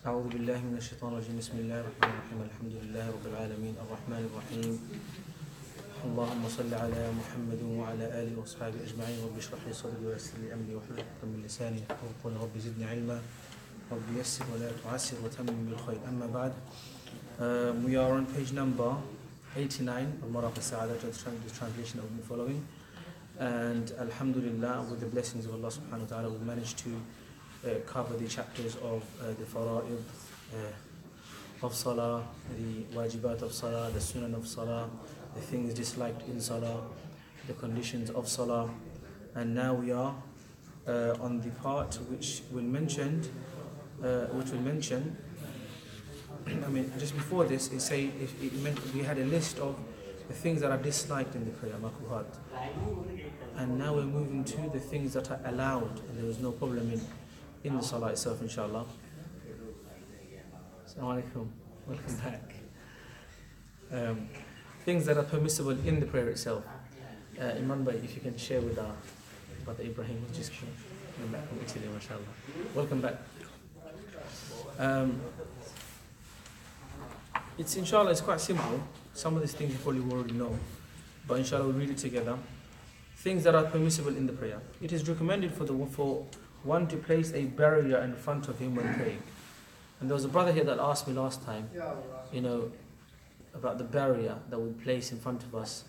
أعوذ بالله من الشيطان الرجيم بسم الله الرحمن الرحيم الحمد لله رب العالمين الرحمن الرحيم اللهم صل على محمد وعلى آله وصحبه أجمعين رب اشرح لي صدري ويسر لي أمري واحلل عقدة من لساني يفقهوا قولي رب زدني علما رب يسر ولا تعسر وتمم بالخير أما بعد. We are on page number 89 of Maraq al-Sa'adah, the translation of the following, and Alhamdulillah, with the blessings of Allah subhanahu wa ta'ala, we've managed to cover the chapters of the fara'id of Salah, the wajibat of Salah, the sunan of Salah, the things disliked in Salah, the conditions of Salah, and now we are on the part which will mention, I mean, just before this, we had a list of the things that are disliked in the prayer, makruhat, and now we're moving to the things that are allowed, and there is no problem in the Salah itself, inshallah. Assalamu alaikum, welcome back. Things that are permissible in the prayer itself. Imran Bhai, if you can share with our brother Ibrahim, who's just coming back from Italy, mashallah. Welcome back. Inshallah, it's quite simple. Some of these things you probably already know, but inshallah we'll read it together. Things that are permissible in the prayer. It is recommended for one to place a barrier in front of him when praying. And there was a brother here that asked me last time, about the barrier that we place in front of us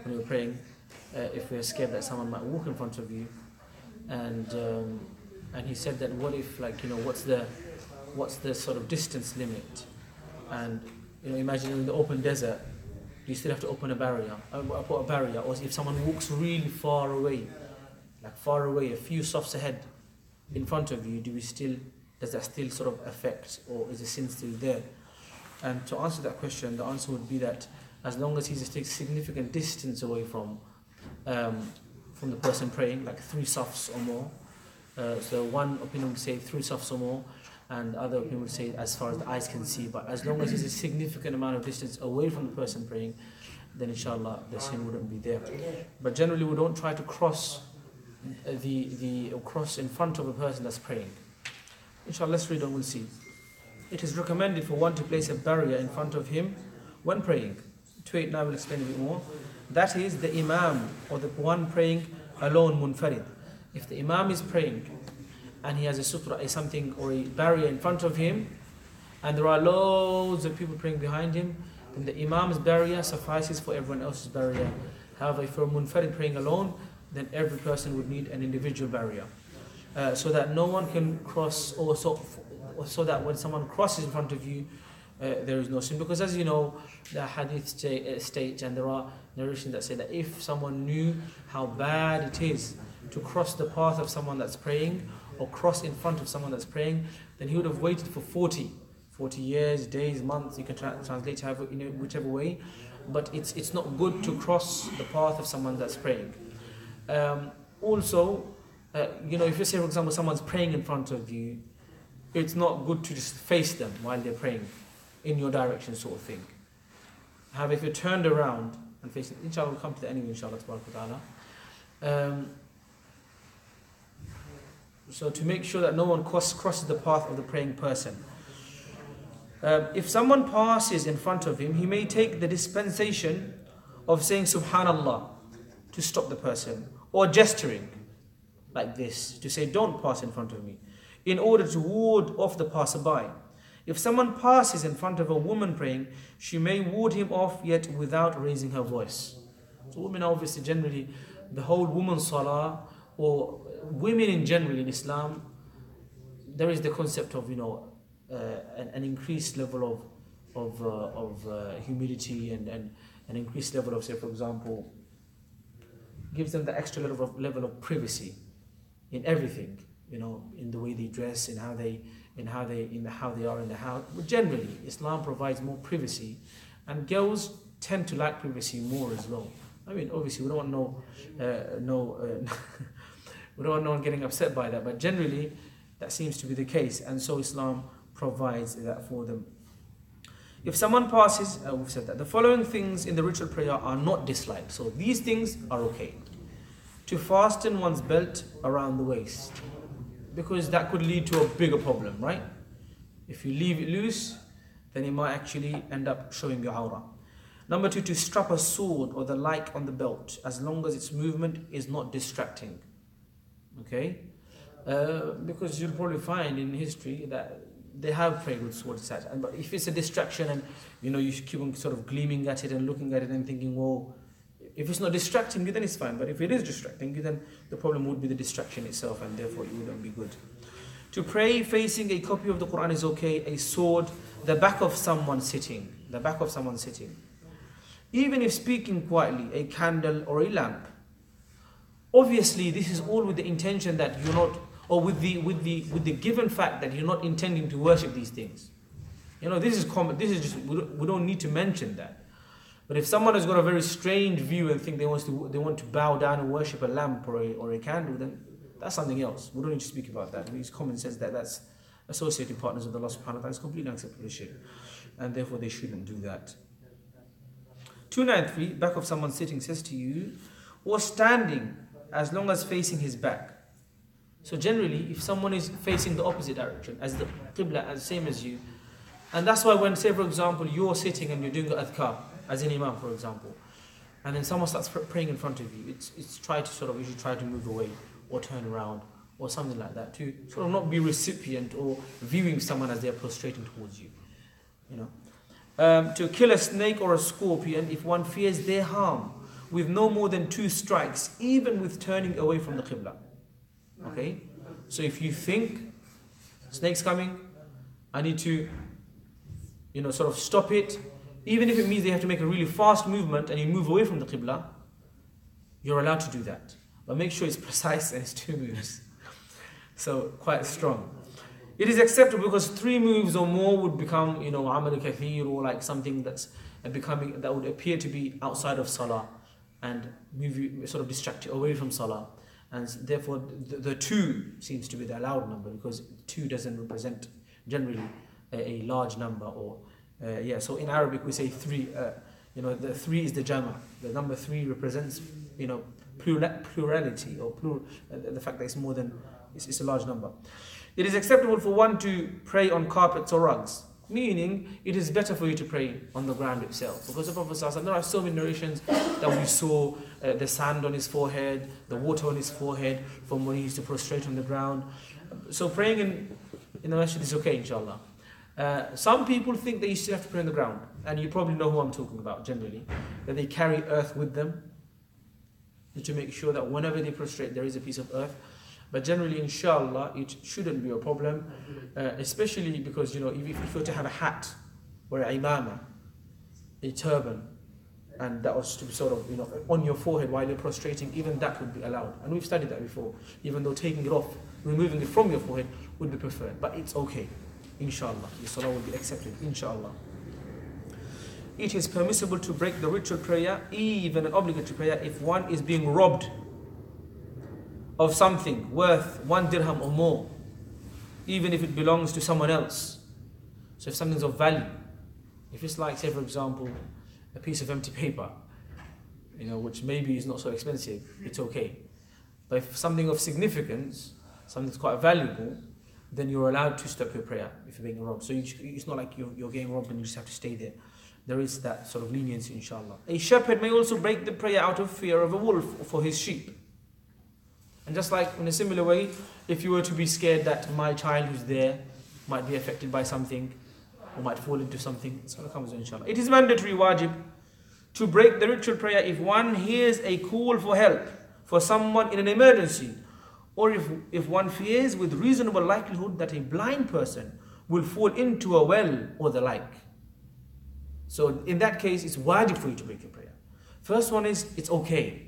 when we're praying, if we're scared that someone might walk in front of you. And he said that what if, what's the sort of distance limit? And imagine in the open desert, you still have to open a barrier. Put a barrier, or if someone walks really far away, a few safs ahead, in front of you, does that still sort of affect, or is the sin still there? And to answer that question, the answer would be that as long as he's a significant distance away from the person praying, like 3 safs or more. So one opinion would say 3 safs or more, and the other opinion would say as far as the eyes can see. But as long as he's a significant amount of distance away from the person praying, then inshallah the sin wouldn't be there. But generally we don't try to cross cross in front of a person that's praying. Inshallah, let's read on, we'll see. It is recommended for one to place a barrier in front of him when praying. To it now, we'll explain a bit more. That is the imam, or the one praying alone, munfarid. If the imam is praying and he has a sutra, something or a barrier in front of him, and there are loads of people praying behind him, then the imam's barrier suffices for everyone else's barrier. However, if you're munfarid praying alone, then every person would need an individual barrier, so that no one can cross, or so that when someone crosses in front of you, there is no sin. Because as you know, the hadith state, and there are narrations that say that if someone knew how bad it is to cross the path of someone that's praying, or cross in front of someone that's praying, then he would have waited for 40 years, days, months. You can translate whichever way, but it's not good to cross the path of someone that's praying. Also, if you say, for example, someone's praying in front of you, it's not good to just face them while they're praying in your direction, sort of thing. However, if you're turned around and facing, inshallah, we'll come to that anyway, inshallah, ta'ala. So to make sure that no one crosses the path of the praying person. If someone passes in front of him, he may take the dispensation of saying Subhanallah to stop the person, or gesturing like this to say, don't pass in front of me, in order to ward off the passerby. If someone passes in front of a woman praying, she may ward him off, yet without raising her voice. So women, obviously, generally, the whole woman's salah, or women in general in Islam, there is the concept of an increased level of humility, and an increased level of, say, for example, gives them the extra level of privacy in everything, in the way they dress, in how they are in the house. But generally, Islam provides more privacy, and girls tend to like privacy more as well. I mean, obviously, we don't want we don't want no one getting upset by that, but generally, that seems to be the case, and so Islam provides that for them. If someone passes, we've said that the following things in the ritual prayer are not disliked. So these things are okay. To fasten one's belt around the waist, because that could lead to a bigger problem, right? If you leave it loose, then it might actually end up showing your awrah. Number 2, to strap a sword or the like on the belt, as long as its movement is not distracting. Okay? Because you'll probably find in history that they have prayed with swords set. But if it's a distraction and you keep on sort of gleaming at it and looking at it and thinking, well, if it's not distracting you, then it's fine. But if it is distracting you, then the problem would be the distraction itself, and therefore it wouldn't be good. To pray facing a copy of the Quran is okay. A sword, the back of someone sitting. Even if speaking quietly, a candle or a lamp. Obviously, this is all with the intention that you're not, or with the given fact that you're not intending to worship these things. This is common. This is just, we don't need to mention that. But if someone has got a very strained view and think they want to bow down and worship a lamp or a candle, then that's something else. We don't need to speak about that. It's common sense that that's associating partners with Allah subhanahu wa ta'ala. It's completely unacceptable shirk, and therefore they shouldn't do that. 293, back of someone sitting says to you, or standing, as long as facing his back. So generally, if someone is facing the opposite direction, as the qibla, as same as you, and that's why when, say for example, you're sitting and you're doing the adhkar, as an imam for example, and then someone starts praying in front of you, it's you should try to move away or turn around or something like that, to sort of not be recipient or viewing someone as they're prostrating towards you. To kill a snake or a scorpion if one fears their harm with no more than 2 strikes, even with turning away from the qibla. Okay? So if you think snake's coming, I need to sort of stop it, even if it means they have to make a really fast movement and you move away from the qibla, you're allowed to do that. But make sure it's precise and it's 2 moves. So quite strong. It is acceptable because 3 moves or more would become, amal kathir, or like something that would appear to be outside of salah and move you, sort of distract you away from salah. And therefore the 2 seems to be the allowed number, because 2 doesn't represent generally a large number, or so in Arabic we say 3, the 3 is the jama. The number 3 represents, plurality, or the fact that it's more than, it's a large number. It is acceptable for one to pray on carpets or rugs, meaning it is better for you to pray on the ground itself. Because the Prophet ﷺ, there are so many narrations that we saw the sand on his forehead, the water on his forehead from when he used to prostrate on the ground. So praying in the masjid is okay, inshallah. Some people think that you still have to pray on the ground, and you probably know who I'm talking about generally, that they carry earth with them to make sure that whenever they prostrate there is a piece of earth. But generally, inshallah, it shouldn't be a problem, especially because, if you were to have a hat or an imama, a turban, and that was to be sort of, on your forehead while you're prostrating, even that would be allowed. And we've studied that before, even though taking it off, removing it from your forehead would be preferred. But it's okay, inshallah. Your salah will be accepted, inshallah. It is permissible to break the ritual prayer, even an obligatory prayer, if one is being robbed of something worth 1 dirham or more, even if it belongs to someone else. So if something's of value, if it's like, say for example, a piece of empty paper, which maybe is not so expensive, it's okay. But if something of significance, something's quite valuable, then you're allowed to stop your prayer if you're being robbed. So it's not like you're getting robbed and you just have to stay there. There is that sort of leniency, inshallah. A shepherd may also break the prayer out of fear of a wolf for his sheep. And just like in a similar way, if you were to be scared that my child who's there might be affected by something or might fall into something, it's going to come as inshallah. It is mandatory wajib to break the ritual prayer if one hears a call for help for someone in an emergency, or if one fears with reasonable likelihood that a blind person will fall into a well or the like. So in that case, it's wajib for you to break your prayer. First one is, it's okay.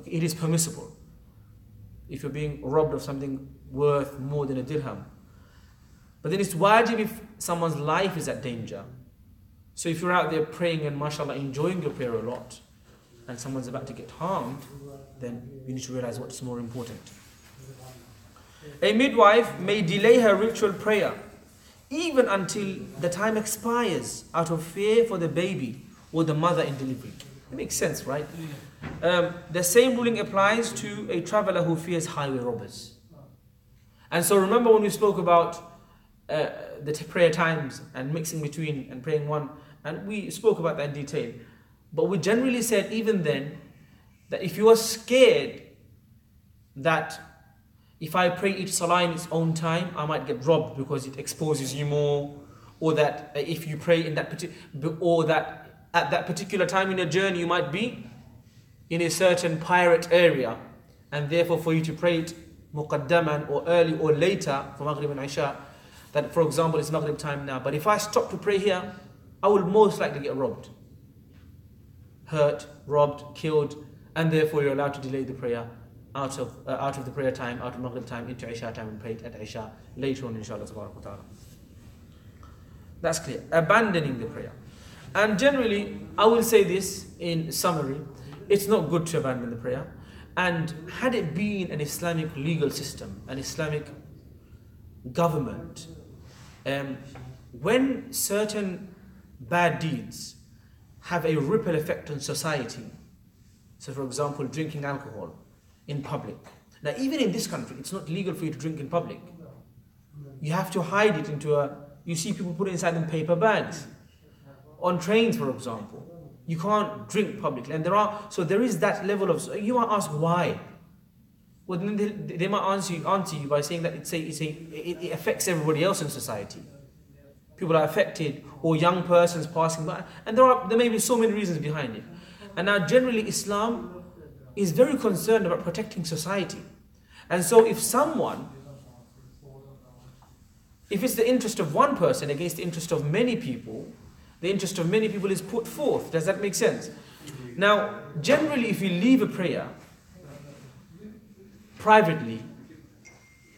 It is permissible. If you're being robbed of something worth more than a dirham. But then it's wajib if someone's life is at danger. So if you're out there praying and mashallah enjoying your prayer a lot, and someone's about to get harmed, then you need to realize what's more important. A midwife may delay her ritual prayer even until the time expires out of fear for the baby or the mother in delivery. It makes sense, right? The same ruling applies to a traveler who fears highway robbers. And so remember when we spoke about the prayer times and mixing between and praying one, and we spoke about that in detail. But we generally said even then that if you are scared that if I pray each salah in its own time, I might get robbed because it exposes you more, or that if you pray in that or that at that particular time in your journey you might be in a certain pirate area, and therefore for you to pray it muqaddaman or early or later for Maghrib and Isha, that for example it's Maghrib time now, but if I stop to pray here, I will most likely get robbed, hurt, robbed, killed, and therefore you're allowed to delay the prayer out of the prayer time, out of Maghrib time into Isha time, and pray it at Isha later on, inshallah ta'ala. That's clear. Abandoning the prayer. And generally, I will say this in summary, it's not good to abandon the prayer. And had it been an Islamic legal system, an Islamic government, when certain bad deeds have a ripple effect on society, so for example, drinking alcohol in public. Now, even in this country, it's not legal for you to drink in public. You have to hide it you see people put it inside in paper bags. On trains, for example, you can't drink publicly. And there is that level of, you might ask why? Well, then they might answer you by saying that it affects everybody else in society. People are affected, or young persons passing by. And there may be so many reasons behind it. And now generally Islam is very concerned about protecting society. And so if it's the interest of one person against the interest of many people, the interest of many people is put forth. Does that make sense? Now, generally if you leave a prayer privately,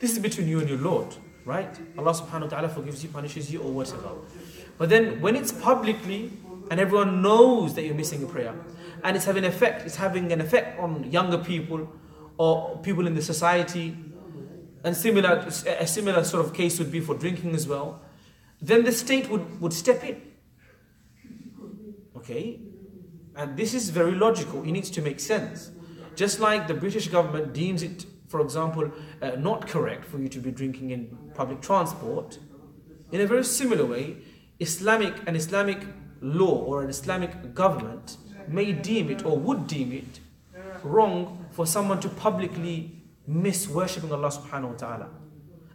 this is between you and your Lord, right? Allah subhanahu wa ta'ala forgives you, punishes you, or whatever. But then when it's publicly and everyone knows that you're missing a prayer, and it's having an effect on younger people or people in the society, and a similar sort of case would be for drinking as well, then the state would step in. Okay? And this is very logical. It needs to make sense. Just like the British government deems it, for example, not correct for you to be drinking in public transport, in a very similar way, an Islamic law or an Islamic government may deem it or would deem it wrong for someone to publicly miss worshipping Allah subhanahu wa ta'ala.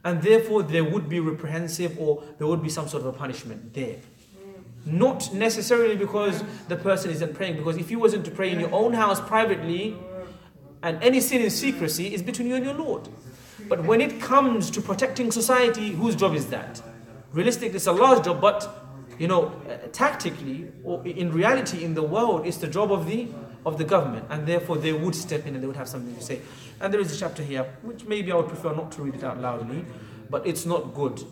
And therefore there would be reprehensive, or there would be some sort of a punishment there. Not necessarily because the person isn't praying, because if you wasn't to pray in your own house privately, and any sin in secrecy is between you and your Lord. But when it comes to protecting society, whose job is that? Realistically, it's Allah's job, but tactically or in reality in the world, it's the job of the government, and therefore they would step in and they would have something to say. And there is a chapter here which maybe I would prefer not to read it out loudly, but it's not good.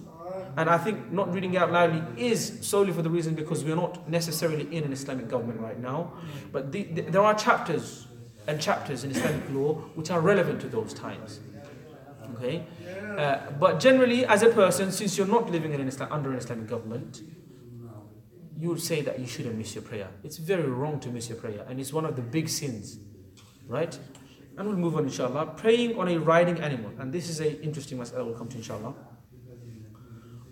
And I think not reading it out loudly is solely for the reason because we are not necessarily in an Islamic government right now, but there are chapters and chapters in Islamic law which are relevant to those times. Okay, but generally as a person, since you're not living under an Islamic government, you would say that you shouldn't miss your prayer. It's very wrong to miss your prayer, and it's one of the big sins, right? And we'll move on, inshallah. Praying on a riding animal, and this is an interesting mas'ala we'll come to, inshallah.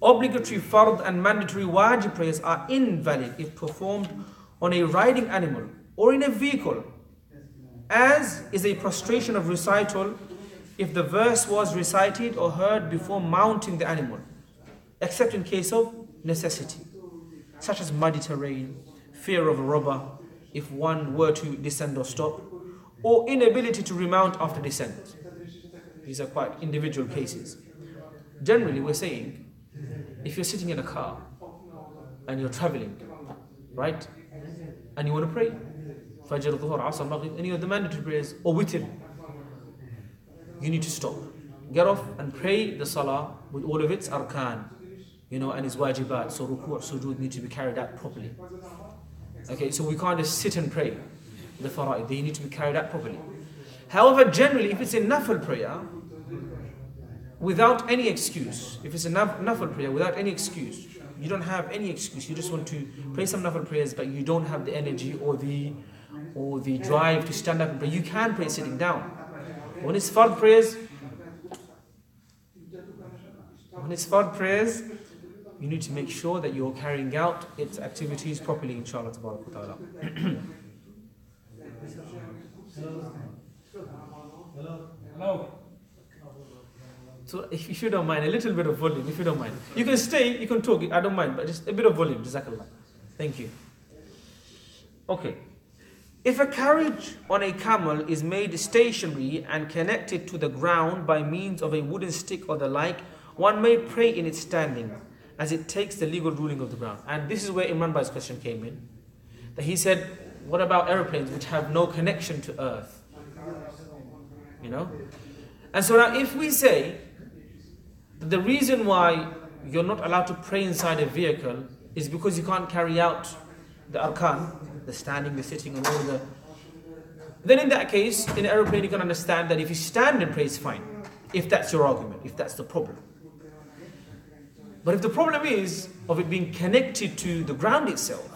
Obligatory fard and mandatory wajib prayers are invalid if performed on a riding animal or in a vehicle, as is a prostration of recital if the verse was recited or heard before mounting the animal, except in case of necessity, such as muddy terrain, fear of a robber if one were to descend or stop, or inability to remount after descent. These are quite individual cases. Generally, we're saying, if you're sitting in a car and you're traveling, right, and you want to pray, Fajr, Dhuhr, Asr, Maghrib, any of the mandatory prayers, or witr, you need to stop. Get off and pray the Salah with all of its arkan, and its wajibat. So ruku' sujood need to be carried out properly. Okay, so we can't just sit and pray the fara'id. They need to be carried out properly. However, generally, if it's a nafil prayer, without any excuse, if it's a nafil prayer without any excuse, you don't have any excuse, you just want to pray some nafil prayers, but you don't have the energy or the drive to stand up and pray, you can pray sitting down. When it's fard prayers, you need to make sure that you're carrying out its activities properly, inshallah ta'ala. Hello. So if you don't mind, a little bit of volume, if you don't mind. You can stay, you can talk, I don't mind, but just a bit of volume, jazakallah. Thank you. Okay. If a carriage on a camel is made stationary and connected to the ground by means of a wooden stick or the like, one may pray in its standing, as it takes the legal ruling of the ground. And this is where Imran Bai's question came in. That he said, what about aeroplanes which have no connection to earth? You know? And so now if we say, the reason why you're not allowed to pray inside a vehicle is because you can't carry out the arkan, the standing, the sitting, and all the... Then in that case, in an aeroplane, you can understand that if you stand and pray, it's fine. If that's your argument, if that's the problem. But if the problem is of it being connected to the ground itself,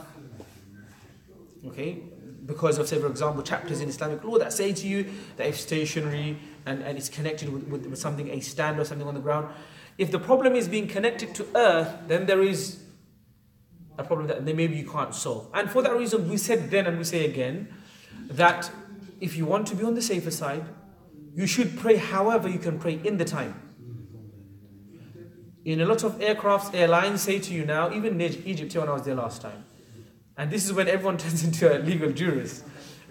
okay, because of, say, for example, chapters in Islamic law that say to you that if stationary and it's connected with something, a stand or something on the ground, if the problem is being connected to earth, then there is a problem that maybe you can't solve. And for that reason, we said then and we say again that if you want to be on the safer side, you should pray however you can pray in the time. In a lot of aircrafts, airlines say to you now, even in Egypt here when I was there last time, and this is when everyone turns into a legal jurist,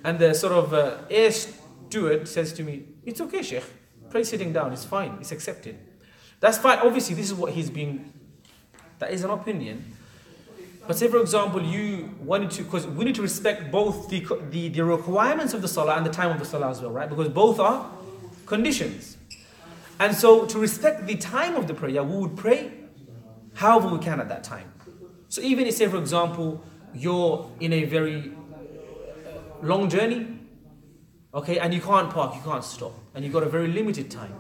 and the sort of air steward says to me, it's okay, Sheikh, pray sitting down, it's fine, it's accepted. That's fine, obviously this is what he's being, that is an opinion. But say for example, you wanted to, because we need to respect both the requirements of the salah and the time of the salah as well, right? Because both are conditions. And so to respect the time of the prayer, we would pray however we can at that time. So even if, say for example, you're in a very long journey, okay, and you can't park, you can't stop, and you've got a very limited time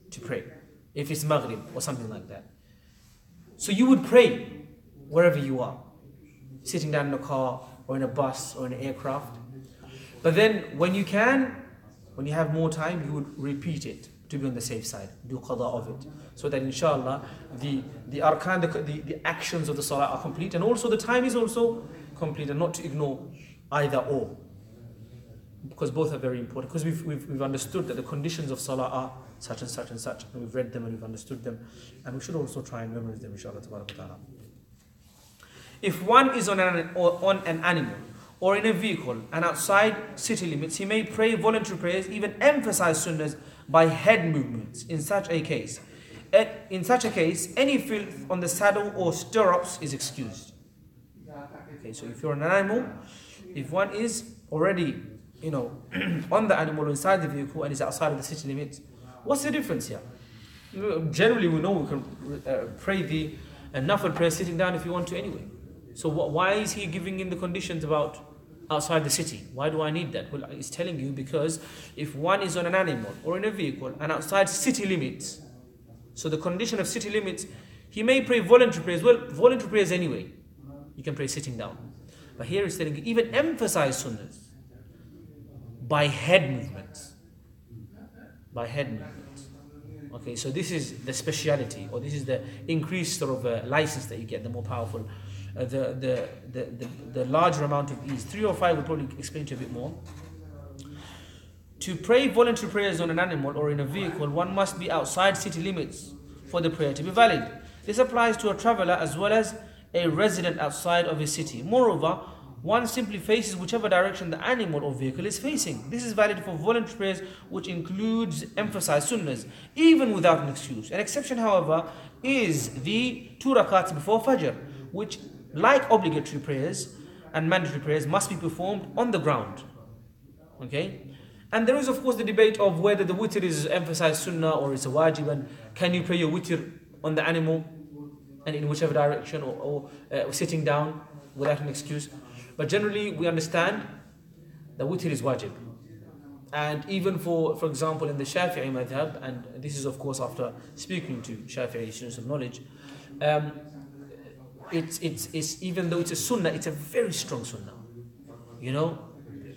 to pray, if it's Maghrib or something like that. So you would pray wherever you are, sitting down in a car or in a bus or in an aircraft. But then when you can, when you have more time, you would repeat it to be on the safe side, do qada of it, so that inshallah the arkan, the actions of the salah are complete, and also the time is also complete, and not to ignore either or, because both are very important, because we've understood that the conditions of salah are such and such and such, and we've read them and we've understood them, and we should also try and memorize them, inshallah ta'ala. If one is on an animal or in a vehicle and outside city limits, he may pray voluntary prayers, even emphasize sunnahs by head movements in such a case. In such a case, any filth on the saddle or stirrups is excused. Okay, so if you're on an animal, if one is already, on the animal or inside the vehicle and is outside of the city limits, what's the difference here? Generally, we know we can pray the nafil prayer sitting down if you want to anyway. So why is he giving in the conditions about outside the city? Why do I need that? Well, it's telling you because if one is on an animal or in a vehicle and outside city limits, so the condition of city limits, he may pray voluntary prayers. Well, voluntary prayers anyway, you can pray sitting down. But here it's telling you, even emphasize sunnahs by head movements. By head movements. Okay, so this is the speciality, or this is the increased sort of license that you get, the more powerful. The larger amount of ease. 3 or 5 will probably explain to you a bit more. To pray voluntary prayers on an animal or in a vehicle, one must be outside city limits for the prayer to be valid. This applies to a traveler as well as a resident outside of a city. Moreover, one simply faces whichever direction the animal or vehicle is facing. This is valid for voluntary prayers, which includes emphasized sunnahs, even without an excuse. An exception, however, is the 2 rakats before Fajr, which, like obligatory prayers and mandatory prayers, must be performed on the ground. Okay? And there is of course the debate of whether the witr is emphasized sunnah or it's a wajib, and can you pray your witr on the animal and in whichever direction, or sitting down without an excuse. But generally we understand the witr is wajib. And even for example in the Shafi'i madhab, and this is of course after speaking to Shafi'i students of knowledge, it's even though it's a sunnah, it's a very strong sunnah.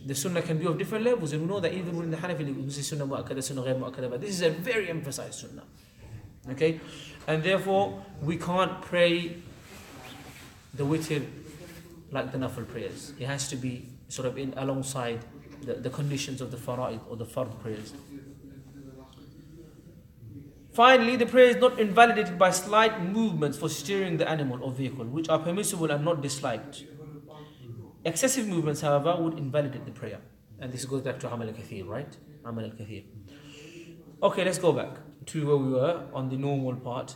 The sunnah can be of different levels, and we know that even in the Hanafi, we say sunnah mu'akkada, sunnah ghayr mu'akkada, but this is a very emphasized sunnah. Okay, and therefore we can't pray the witr like the nafil prayers. It has to be sort of in alongside the conditions of the fara'id or the fard prayers. Finally, the prayer is not invalidated by slight movements for steering the animal or vehicle, which are permissible and not disliked. Excessive movements, however, would invalidate the prayer. And this goes back to Amal al-Kathir, right? Amal al-Kathir. Okay, let's go back to where we were on the normal part.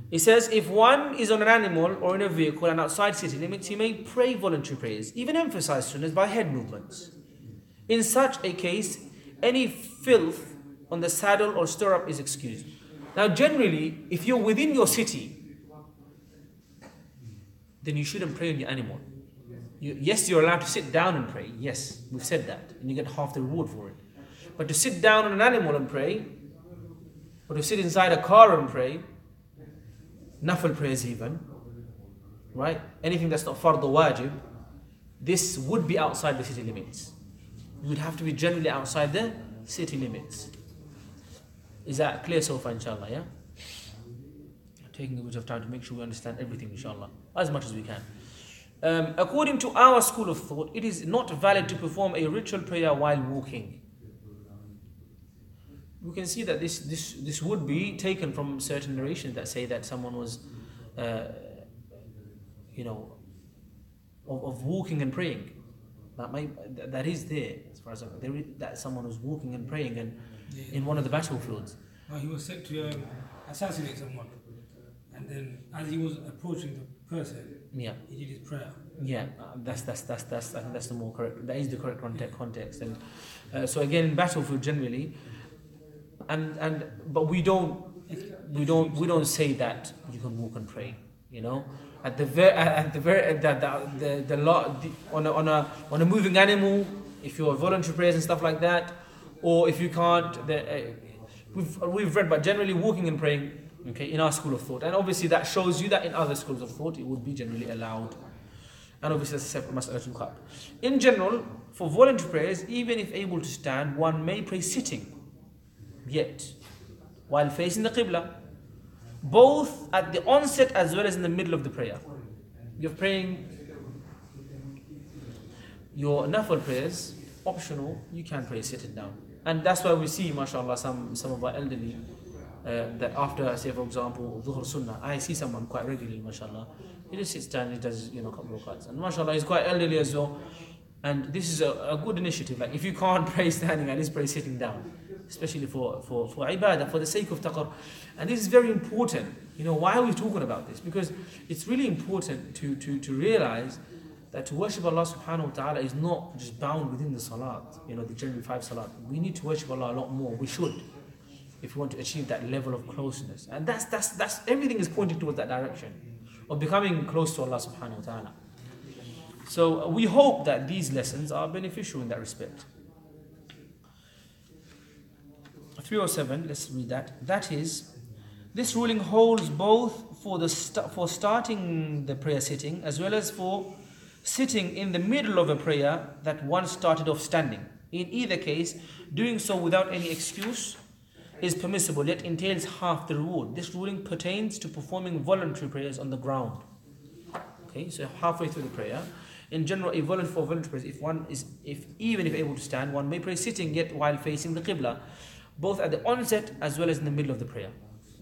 It says, if one is on an animal or in a vehicle and outside city limits, he may pray voluntary prayers, even emphasize sunnahs by head movements. In such a case, any filth on the saddle or stirrup is excused. Now, generally, if you're within your city, then you shouldn't pray on your animal. Yes, you're allowed to sit down and pray. Yes, we've said that. And you get half the reward for it. But to sit down on an animal and pray, or to sit inside a car and pray, nafil prayers even, right? Anything that's not fard or wajib, this would be outside the city limits. You would have to be generally outside the city limits. Is that clear so far, inshallah, yeah? Taking a bit of time to make sure we understand everything, inshallah, as much as we can. According to our school of thought, it is not valid to perform a ritual prayer while walking. We can see that this would be taken from certain narrations that say that someone was, of walking and praying. That is there, as far as that someone was walking and praying and in one of the battlefields. No, he was set to assassinate someone, and then as he was approaching the person, he did his prayer. Yeah, that's I think that's the more correct. That is the correct context. And so again, in battlefield generally, but we don't say that you can walk and pray. You know, on a moving animal, if you're voluntary prayers and stuff like that, or if you can't, we've read, but generally walking and praying, okay, in our school of thought, and obviously that shows you that in other schools of thought it would be generally allowed, and obviously that's a separate mas'alatul khalq. In general, for voluntary prayers, even if able to stand, one may pray sitting, yet while facing the qibla, both at the onset as well as in the middle of the prayer. You're praying your nafil prayers, optional, you can pray sitting down. And that's why we see, mashallah, some of our elderly, that after, say for example, dhuhr sunnah, I see someone quite regularly, mashallah, he just sits down, he does, a couple of rakats. And mashallah, he's quite elderly as well. And this is a good initiative. Like, if you can't pray standing, at least pray sitting down. Especially for ibadah, for the sake of taqwa. And this is very important. Why are we talking about this? Because it's really important to realize that to worship Allah subhanahu wa ta'ala is not just bound within the salat, the general 5 salat. We need to worship Allah a lot more. We should, if we want to achieve that level of closeness. And that's everything is pointing towards that direction of becoming close to Allah subhanahu wa ta'ala. So we hope that these lessons are beneficial in that respect. 307, let's read that. That is, this ruling holds both for starting the prayer sitting as well as for sitting in the middle of a prayer that one started off standing. In either case, doing so without any excuse is permissible, yet entails half the reward. This ruling pertains to performing voluntary prayers on the ground. Okay, so halfway through the prayer, in general, a voluntary prayers, even if able to stand, one may pray sitting yet while facing the qibla, both at the onset as well as in the middle of the prayer.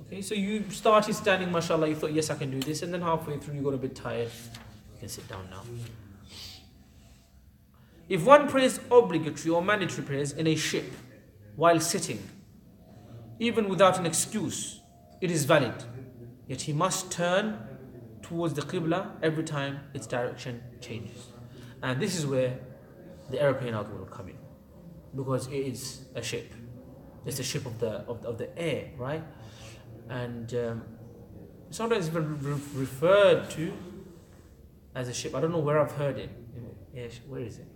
Okay, so you started standing, mashallah, you thought, yes, I can do this, and then halfway through you got a bit tired, you can sit down now. If one prays obligatory or mandatory prayers in a ship while sitting, even without an excuse, it is valid, yet he must turn towards the qibla every time its direction changes. And this is where the airplane argument will come in, because it is a ship. It's a ship of the air, right? And sometimes it's been referred to as a ship. I don't know where I've heard it. Where is it?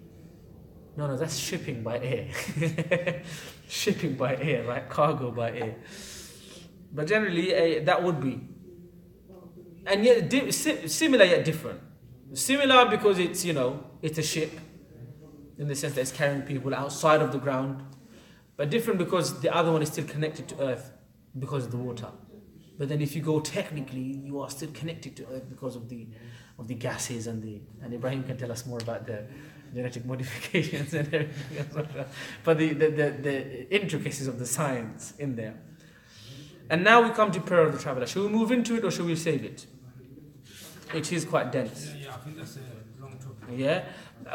No, that's shipping by air. Shipping by air, right? Cargo by air. But generally, that would be. And yet, similar yet different. Similar because it's, it's a ship, in the sense that it's carrying people outside of the ground. But different because the other one is still connected to earth because of the water. But then if you go technically, you are still connected to Earth because of the gases and Ibrahim can tell us more about the genetic modifications and everything else. But the intricacies of the science in there. And now we come to prayer of the traveller. Should we move into it or should we save it? It is quite dense. Yeah, I think that's a long topic. Yeah,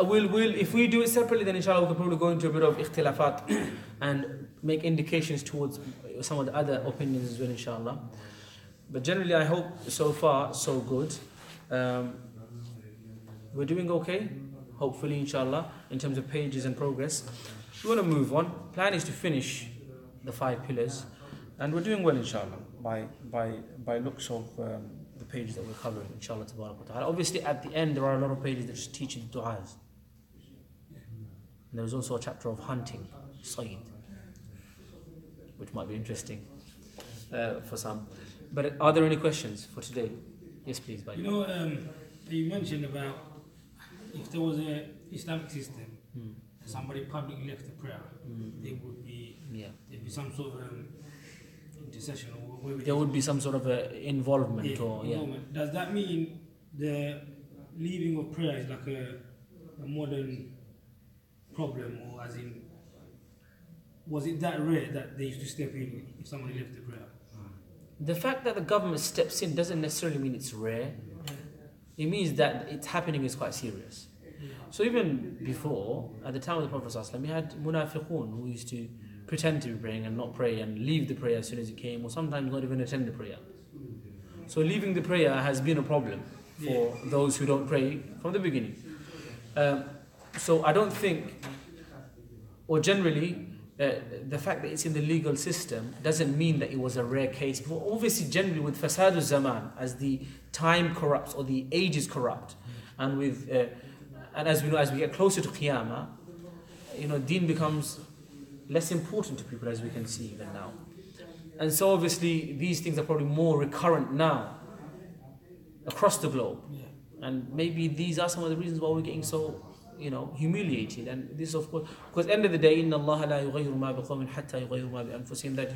we'll if we do it separately, then inshallah we can probably go into a bit of ikhtilafat and make indications towards some of the other opinions as well, inshallah. But generally, I hope so far so good. We're doing okay, hopefully, inshallah, in terms of pages and progress. We want to move on. Plan is to finish the 5 pillars, and we're doing well, inshallah, by looks of the pages that we're covering, inshallah ta'ala. Obviously, at the end, there are a lot of pages that just teach you the du'as. And there is also a chapter of hunting, Sayyid, which might be interesting for some. But are there any questions for today? Yes, please. Bye. You know, you mentioned about if there was a Islamic system, somebody publicly left the prayer, there would be there'd be some sort of intercession or there would be some sort of involvement involvement. Does that mean the leaving of prayer is like a modern problem, or as in, was it that rare that they used to step in if somebody left the prayer? The fact that the government steps in doesn't necessarily mean it's rare. It means that it's happening is quite serious. So even before, at the time of the Prophet ﷺ, we had munafiqun who used to pretend to be praying and not pray and leave the prayer as soon as it came, or sometimes not even attend the prayer. So leaving the prayer has been a problem for those who don't pray from the beginning. So I don't think, or generally, the fact that it's in the legal system doesn't mean that it was a rare case. But obviously, generally with fasadu zaman, as the time corrupts or the age is corrupt, and with and as we know, as we get closer to Qiyamah, deen becomes less important to people, as we can see even now. And so obviously these things are probably more recurrent now across the globe. And maybe these are some of the reasons why we're getting so humiliated. And this, of course, because at the end of the day, إِنَّ اللَّهَ لَا يُغَيِّرُ مَا بِقَوْمٍ حَتَّى يُغَيِّرُ مَا بِأَنفُسِهِمْ, that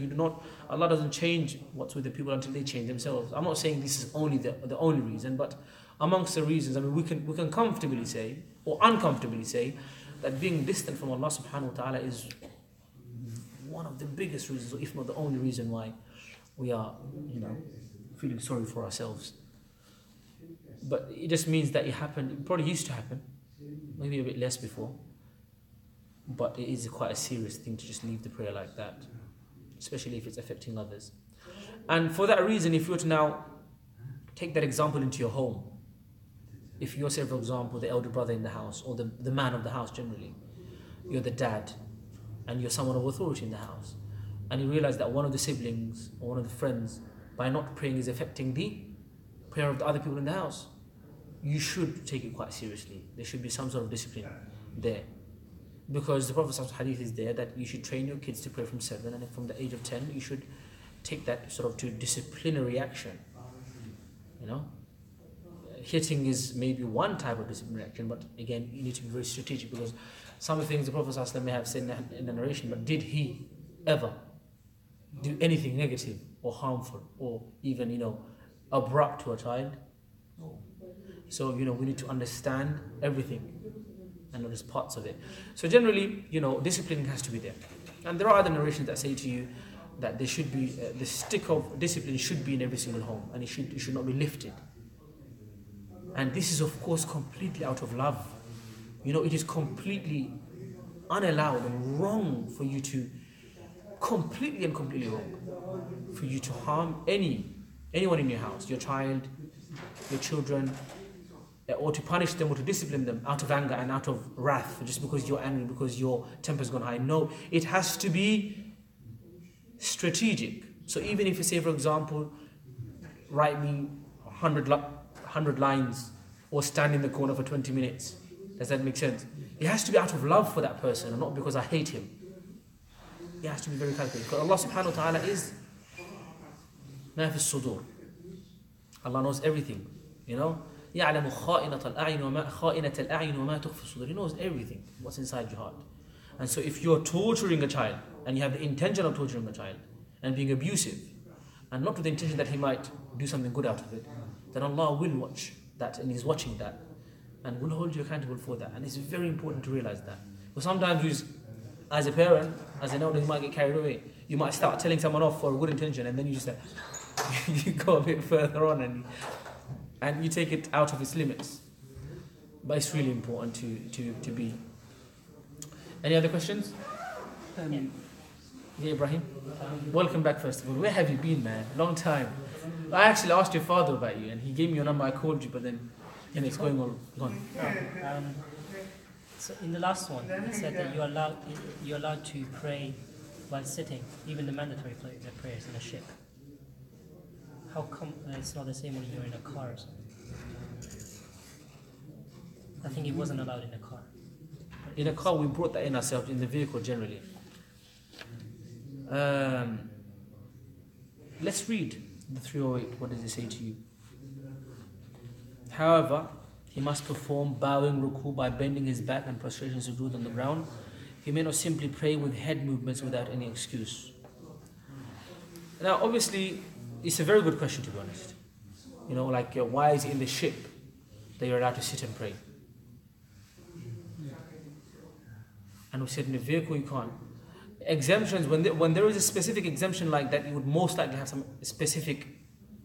Allah doesn't change what's with the people until they change themselves. I'm not saying this is only the only reason, but amongst the reasons, I mean, we can comfortably say, or uncomfortably say, that being distant from Allah subhanahu wa ta'ala is one of the biggest reasons, or if not the only reason why we are, feeling sorry for ourselves. But it just means that it happened, it probably used to happen, maybe a bit less before, but it is quite a serious thing to just leave the prayer like that, especially if it's affecting others. And for that reason, if you were to now take that example into your home, if you're, say, for example, the elder brother in the house, or the man of the house generally, you're the dad, and you're someone of authority in the house, and you realize that one of the siblings or one of the friends, by not praying, is affecting the prayer of the other people in the house, you should take it quite seriously. There should be some sort of discipline there. Because the Prophet's hadith is there that you should train your kids to pray from 7, and from the age of 10 you should take that sort of to disciplinary action. Hitting is maybe one type of disciplinary action, but again, you need to be very strategic, because some of the things the Prophet ﷺ may have said in the narration, but did he ever do anything negative or harmful or even, abrupt to a child? No. So, we need to understand everything and not just parts of it. So generally, discipline has to be there. And there are other narrations that say to you that there should be, the stick of discipline should be in every single home, and it should not be lifted. And this is, of course, completely out of love. It is completely unallowed and wrong for you to, completely wrong, for you to harm anyone in your house, your child, your children, or to punish them or to discipline them out of anger and out of wrath, just because you're angry, because your temper's gone high. No, it has to be strategic. So even if you say, for example, write me 100 lines or stand in the corner for 20 minutes. Does that make sense? It has to be out of love for that person and not because I hate him. It has to be very calculated. Because Allah subhanahu wa ta'ala is ma fi sudur. Allah knows everything. يَعْلَمُ خَائِنَةَ الْأَعْيُنِ وَمَا تُخْفِي الصُّدُورِ. He knows everything, what's inside your heart. And so if you're torturing a child and you have the intention of torturing a child and being abusive and not with the intention that he might do something good out of it, then Allah will watch that, and He's watching that, and will hold you accountable for that. And it's very important to realize that. But sometimes, as a parent, as an elder, you might get carried away. You might start telling someone off for a good intention, and then you just you go a bit further on, and you take it out of its limits. But it's really important to be. Any other questions? Yeah, Ibrahim. Welcome back, first of all. Where have you been, man? Long time. I actually asked your father about you, and he gave me your number. I called you, but then it's going all gone. So in the last one, it said that you're allowed to pray while sitting, even the mandatory prayers in a ship. How come it's not the same when you're in a car or something? I think it wasn't allowed in a car. In a car, we brought that in ourselves, in the vehicle generally. Let's read the 308. What does it say to you? However, he must perform bowing ruku by bending his back and prostration sujood on the ground. He may not simply pray with head movements without any excuse. Now, obviously, it's a very good question, to be honest. Why is it in the ship that you're allowed to sit and pray? And we said in the vehicle you can't. Exemptions, when there is a specific exemption like that, you would most likely have some specific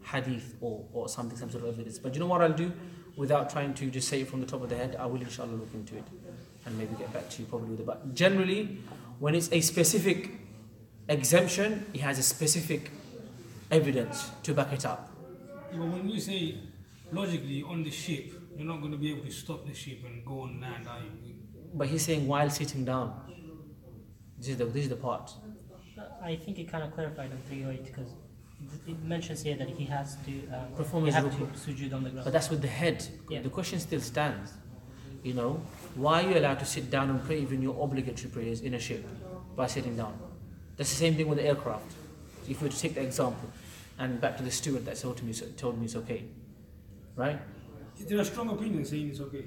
hadith or something, some sort of evidence. But you know what I'll do? Without trying to just say it from the top of the head, I will inshallah look into it and maybe get back to you probably with it. But generally, when it's a specific exemption, it has a specific evidence to back it up. But when you say logically on the ship, you're not going to be able to stop the ship and go on land, are you? But he's saying while sitting down. This is the part. I think it kind of clarified on 308 because it mentions here that he has to perform you his have ruku. to sujood on the ground. But that's with the head. Yeah. The question still stands. Why are you allowed to sit down and pray even your obligatory prayers in a ship by sitting down? That's the same thing with the aircraft. So if we were to take the example and back to the steward that told me it's okay, right? Is there a strong opinion saying it's okay?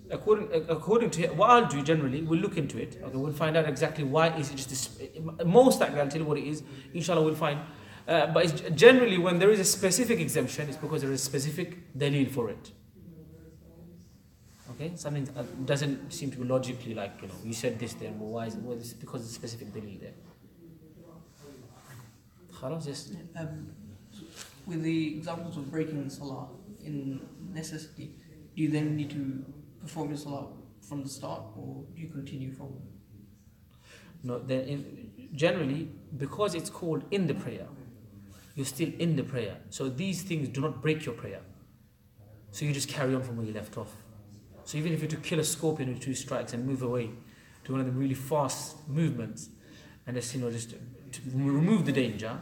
According to what I'll do generally, we'll look into it. Okay, we'll find out exactly why is it just this. Most likely, I'll tell you what it is. Inshallah, we'll find. But it's generally, when there is a specific exemption, it's because there is a specific dalil for it. Okay, something doesn't seem to be logically you said this then. Well, why is it? Well, it's because it's a specific dalil there. Khalas, yes. With the examples of breaking Salah in necessity, do you then need to perform your Salah from the start, or do you continue from? No, generally, because it's called in the prayer, you're still in the prayer. So these things do not break your prayer. So you just carry on from where you left off. So even if you to kill a scorpion with 2 strikes and move away to one of the really fast movements, and just to remove the danger,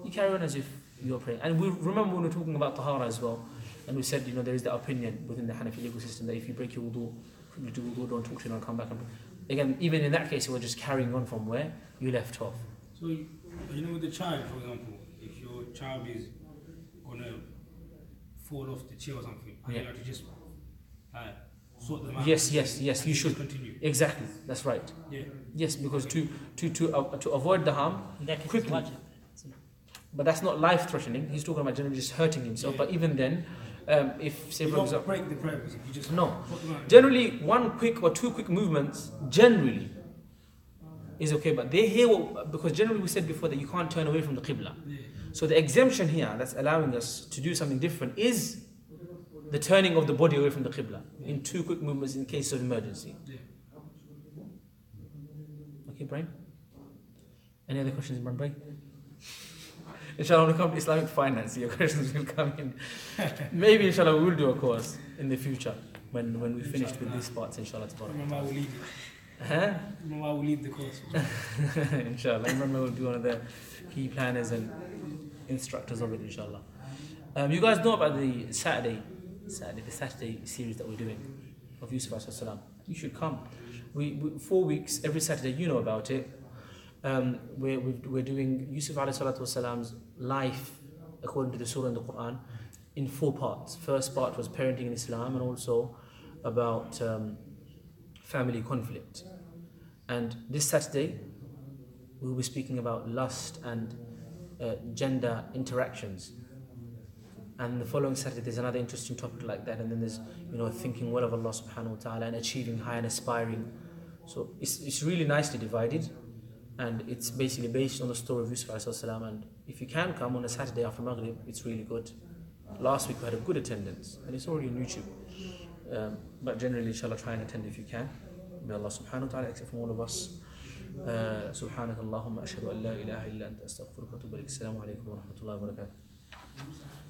you carry on as if you're praying. And we remember when we were talking about tahara as well, and we said there is the opinion within the Hanafi legal system that if you break your wudu, quickly do wudu, don't talk to anyone, come back. And again, even in that case, you were just carrying on from where you left off. So with the child, for example, if your child is gonna fall off the chair or something, and you have to just sort them out. Yes, you should continue. Exactly, that's right. Yeah. Yes, because to avoid the harm quickly. But that's not life-threatening. He's talking about generally just hurting himself. Yeah. But even then, if say you for don't example, break the prayer, you just no. Generally, 1 quick or 2 quick movements generally is okay. But they hear because generally we said before that you can't turn away from the qibla. Yeah. So the exemption here that's allowing us to do something different is the turning of the body away from the qibla in 2 quick movements in case of emergency. Yeah. Okay, Brian? Any other questions, Brian? Inshallah, when we come to Islamic finance, your questions will come in. Maybe, inshallah, we will do a course in the future when we're finished with these parts, inshallah. Remember, I will lead it. Huh? Remember, I will lead the course. Inshallah. Remember, we'll be one of the key planners and instructors of it, inshallah. You guys know about the Saturday series that we're doing of Yusuf alayhi salam. You should come. We 4 weeks, every Saturday, you know about it. We're doing Yusuf alayhi salam's life according to the surah in the Quran in 4 parts. First part was parenting in Islam and also about family conflict. And this Saturday we'll be speaking about lust and gender interactions. And the following Saturday there's another interesting topic like that, and then there's thinking well of Allah subhanahu wa ta'ala and achieving high and aspiring. So it's really nicely divided, and it's basically based on the story of Yusuf alayhi salam. And if you can come on a Saturday after Maghrib, it's really good. Last week we had a good attendance, and it's already on YouTube. But generally, inshallah, try and attend if you can. May Allah subhanahu wa ta'ala accept from all of us. سبحانك اللهم أشهد أن لا إله إلا أنت أستغفرك وأتوب إليك. السلام عليكم ورحمة الله وبركاته.